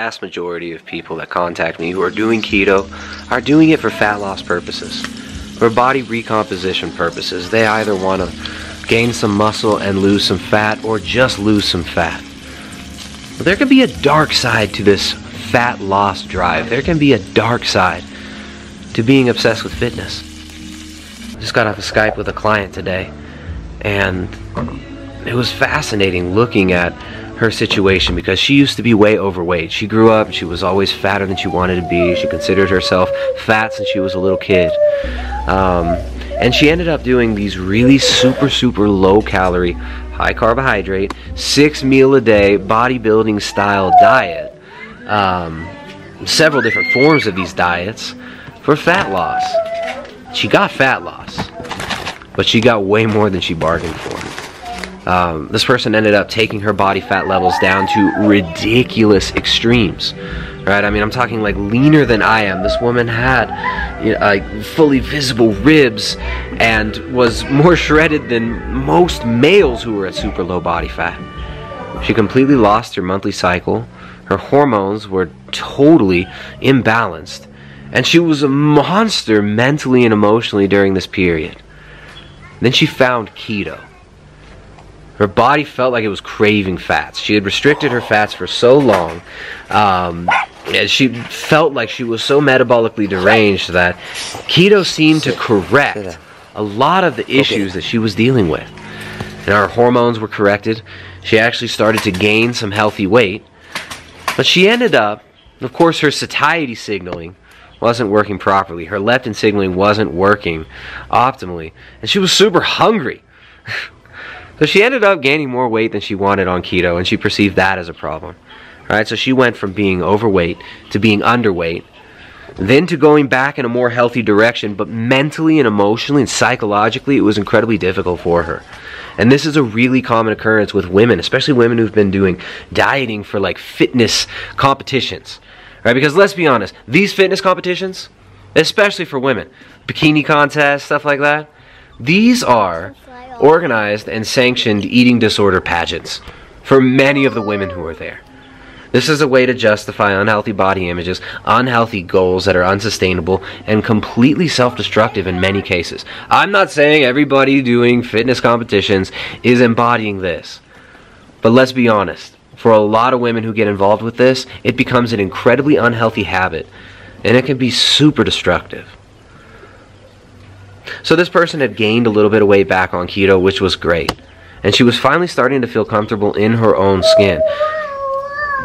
vast majority of people that contact me who are doing keto are doing it for fat loss purposes, for body recomposition purposes. They either want to gain some muscle and lose some fat, or just lose some fat. But there can be a dark side to this fat loss drive. There can be a dark side to being obsessed with fitness. I just got off of Skype with a client today, and it was fascinating looking at her situation, because she used to be way overweight. She grew up and she was always fatter than she wanted to be. She considered herself fat since she was a little kid. And she ended up doing these really super low calorie, high carbohydrate, 6 meal a day bodybuilding style diet. Several different forms of these diets for fat loss. She got fat loss, but she got way more than she bargained for. This person ended up taking her body fat levels down to ridiculous extremes, right? I mean, I'm talking like leaner than I am. This woman had, you know, fully visible ribs and was more shredded than most males who were at super low body fat. She completely lost her monthly cycle. Her hormones were totally imbalanced, and she was a monster mentally and emotionally during this period. Then she found keto. Her body felt like it was craving fats. She had restricted her fats for so long. She felt like she was so metabolically deranged that keto seemed to correct a lot of the issues that she was dealing with. And her hormones were corrected. She actually started to gain some healthy weight. But she ended up, of course, her satiety signaling wasn't working properly. Her leptin signaling wasn't working optimally. And she was super hungry. So she ended up gaining more weight than she wanted on keto, and she perceived that as a problem. Right? So she went from being overweight to being underweight, then to going back in a more healthy direction, but mentally and emotionally and psychologically it was incredibly difficult for her. And this is a really common occurrence with women, especially women who've been doing dieting for like fitness competitions. Right? Because let's be honest, these fitness competitions, especially for women, bikini contests, stuff like that, these are organized and sanctioned eating disorder pageants for many of the women who are there. This is a way to justify unhealthy body images, unhealthy goals that are unsustainable, and completely self-destructive in many cases. I'm not saying everybody doing fitness competitions is embodying this, but let's be honest. For a lot of women who get involved with this, it becomes an incredibly unhealthy habit, and it can be super destructive. So this person had gained a little bit of weight back on keto, which was great. And she was finally starting to feel comfortable in her own skin.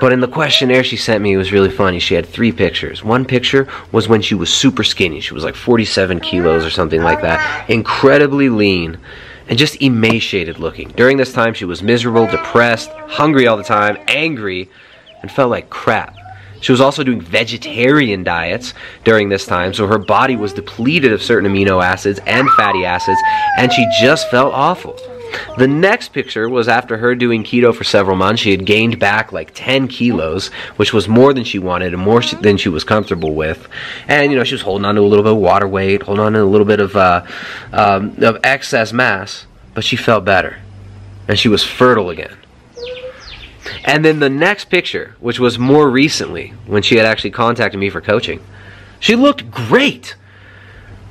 But in the questionnaire she sent me, it was really funny. She had 3 pictures. One picture was when she was super skinny. She was like 47 kilos or something like that. Incredibly lean and just emaciated looking. During this time she was miserable, depressed, hungry all the time, angry, and felt like crap. She was also doing vegetarian diets during this time, so her body was depleted of certain amino acids and fatty acids, and she just felt awful. The next picture was after her doing keto for several months. She had gained back like 10 kilos, which was more than she wanted and more than she was comfortable with. And, you know, she was holding on to a little bit of water weight, holding on to a little bit of excess mass, but she felt better, and she was fertile again. And then the next picture, which was more recently, when she had actually contacted me for coaching, she looked great.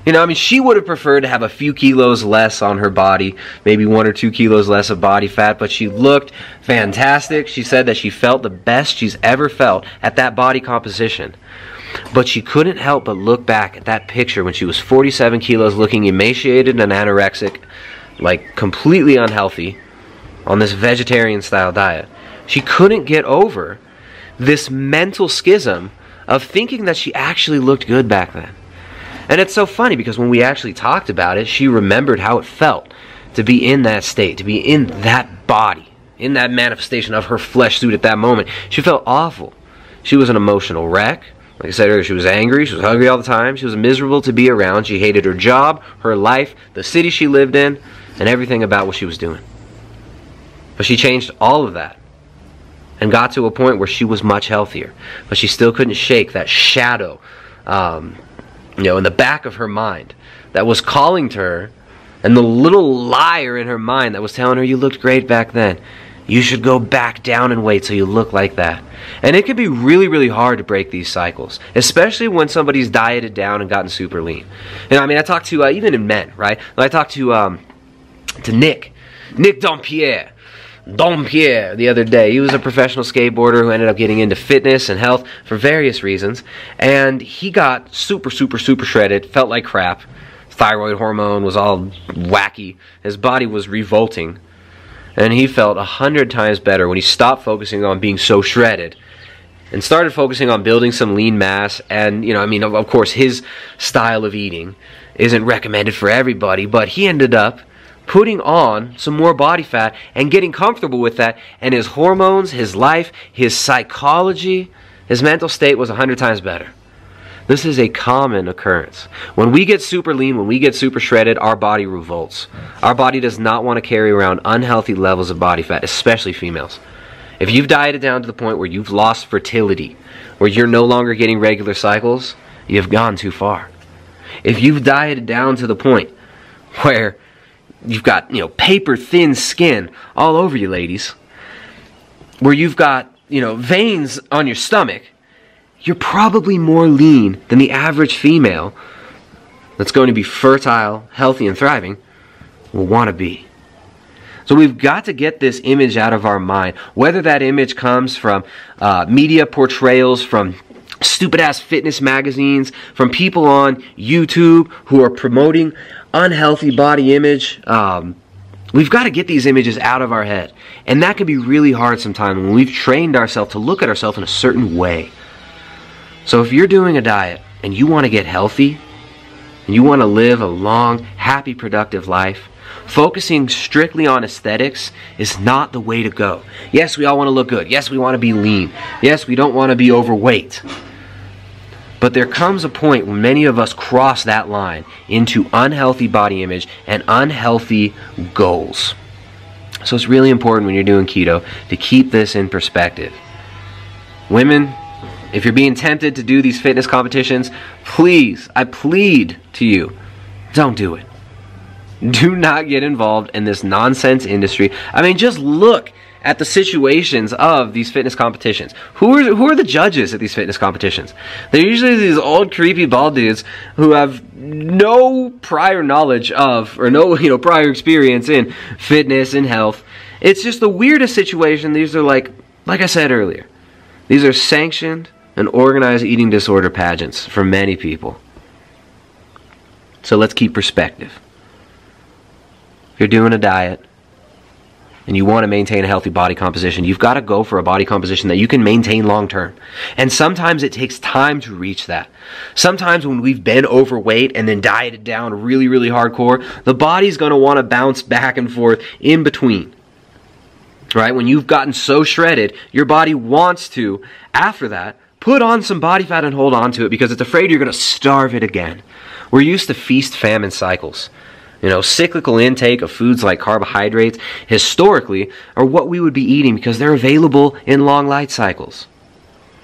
You know, I mean, she would have preferred to have a few kilos less on her body, maybe 1 or 2 kilos less of body fat, but she looked fantastic. She said that she felt the best she's ever felt at that body composition. But she couldn't help but look back at that picture when she was 47 kilos, looking emaciated and anorexic, like completely unhealthy, on this vegetarian style diet. She couldn't get over this mental schism of thinking that she actually looked good back then. And it's so funny because when we actually talked about it, she remembered how it felt to be in that state, to be in that body, in that manifestation of her flesh suit at that moment. She felt awful. She was an emotional wreck. Like I said earlier, she was angry, she was hungry all the time, she was miserable to be around, she hated her job, her life, the city she lived in, and everything about what she was doing. But she changed all of that and got to a point where she was much healthier. But she still couldn't shake that shadow, in the back of her mind that was calling to her, and the little liar in her mind that was telling her, you looked great back then. you should go back down in weight so you look like that. And it can be really, really hard to break these cycles, especially when somebody's dieted down and gotten super lean. And I mean, I talked to, even in men, right? I talked to Nick Dompierre the other day. He was a professional skateboarder who ended up getting into fitness and health for various reasons. And he got super, super, super shredded, felt like crap. Thyroid hormone was all wacky. His body was revolting. And he felt 100 times better when he stopped focusing on being so shredded and started focusing on building some lean mass. And, you know, I mean, of course, his style of eating isn't recommended for everybody, but he ended up putting on some more body fat and getting comfortable with that. And his hormones, his life, his psychology, his mental state was 100 times better. This is a common occurrence. When we get super lean, when we get super shredded, our body revolts. Our body does not want to carry around unhealthy levels of body fat, especially females. If you've dieted down to the point where you've lost fertility, where you're no longer getting regular cycles, you've gone too far. If you've dieted down to the point where you've got, you know, paper thin skin all over you, ladies, where you've got, you know, veins on your stomach, you're probably more lean than the average female that's going to be fertile, healthy, and thriving will want to be. So we've got to get this image out of our mind, whether that image comes from media portrayals, from stupid-ass fitness magazines, from people on YouTube who are promoting unhealthy body image. We've got to get these images out of our head. And that can be really hard sometimes when we've trained ourselves to look at ourselves in a certain way. So if you're doing a diet and you want to get healthy, and you want to live a long, happy, productive life, focusing strictly on aesthetics is not the way to go. Yes, we all want to look good. Yes, we want to be lean. Yes, we don't want to be overweight. But there comes a point when many of us cross that line into unhealthy body image and unhealthy goals. So it's really important when you're doing keto to keep this in perspective. Women, if you're being tempted to do these fitness competitions, please, I plead to you, don't do it. Do not get involved in this nonsense industry. I mean, just look at the situations of these fitness competitions. Who are the judges at these fitness competitions? They're usually these old creepy bald dudes who have no prior knowledge of, or no, you know, prior experience in fitness and health. It's just the weirdest situation. These are like I said earlier, these are sanctioned and organized eating disorder pageants for many people. So let's keep perspective. If you're doing a diet and you want to maintain a healthy body composition, you've got to go for a body composition that you can maintain long term. And sometimes it takes time to reach that. Sometimes when we've been overweight and then dieted down really, really hardcore, the body's going to want to bounce back and forth in between. Right? When you've gotten so shredded, your body wants to, after that, put on some body fat and hold on to it because it's afraid you're going to starve it again. We're used to feast-famine cycles. You know, cyclical intake of foods like carbohydrates, historically, are what we would be eating because they're available in long light cycles.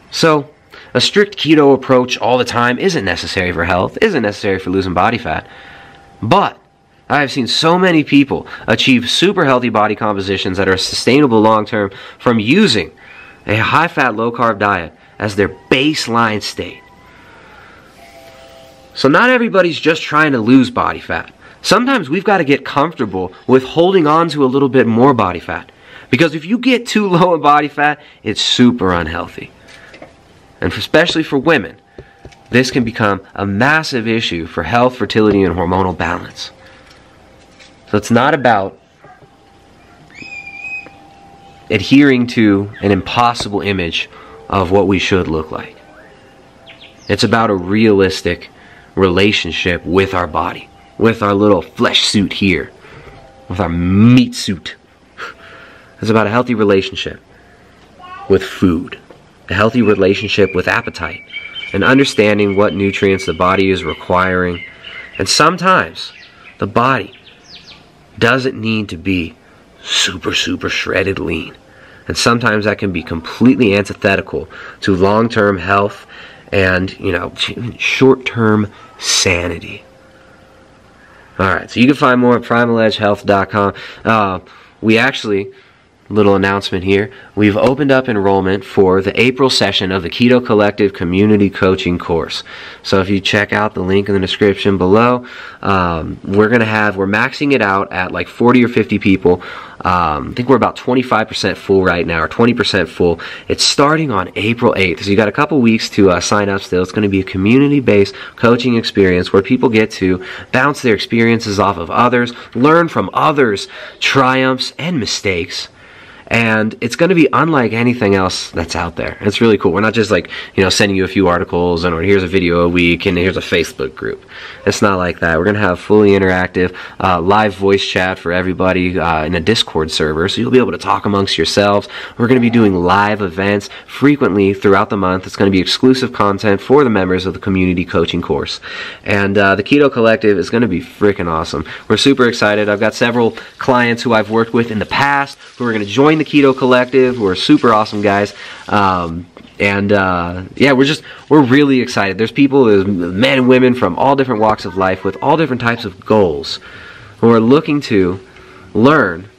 So, a strict keto approach all the time isn't necessary for health, isn't necessary for losing body fat. But I have seen so many people achieve super healthy body compositions that are sustainable long-term from using a high-fat, low-carb diet as their baseline state. So not everybody's just trying to lose body fat. Sometimes we've got to get comfortable with holding on to a little bit more body fat. Because if you get too low in body fat, it's super unhealthy. And especially for women, this can become a massive issue for health, fertility, and hormonal balance. So it's not about adhering to an impossible image of what we should look like. It's about a realistic relationship with our body, with our little flesh suit here, with our meat suit. It's about a healthy relationship with food, a healthy relationship with appetite, and understanding what nutrients the body is requiring. And sometimes the body doesn't need to be super, super shredded lean. And sometimes that can be completely antithetical to long-term health and, you know, short-term sanity. Alright, so you can find more at primaledgehealth.com. We actually little announcement here. We've opened up enrollment for the April session of the Keto Collective Community Coaching course. So if you check out the link in the description below, we're maxing it out at like 40 or 50 people. I think we're about 25% full right now, or 20% full. It's starting on April 8th, so you got a couple weeks to sign up still. It's going to be a community-based coaching experience where people get to bounce their experiences off of others, learn from others' triumphs and mistakes. And it's going to be unlike anything else that's out there. It's really cool. We're not just like, sending you a few articles and or here's a video a week and here's a Facebook group. It's not like that. We're going to have fully interactive live voice chat for everybody in a Discord server, so you'll be able to talk amongst yourselves. We're going to be doing live events frequently throughout the month. It's going to be exclusive content for the members of the community coaching course. And the Keto Collective is going to be freaking awesome. We're super excited. I've got several clients who I've worked with in the past who are going to join the Keto Collective, who are super awesome guys, yeah, we're really excited. There's men and women from all different walks of life with all different types of goals who are looking to learn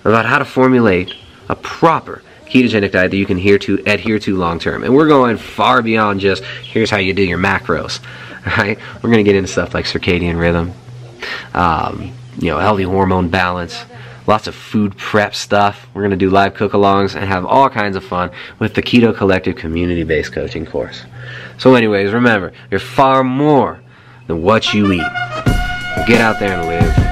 about how to formulate a proper ketogenic diet that you can adhere to long term. And we're going far beyond just here's how you do your macros, right? We're going to get into stuff like circadian rhythm, healthy hormone balance, lots of food prep stuff. We're going to do live cook-alongs and have all kinds of fun with the Keto Collective community-based coaching course. So anyways, remember, you're far more than what you eat. Get out there and live.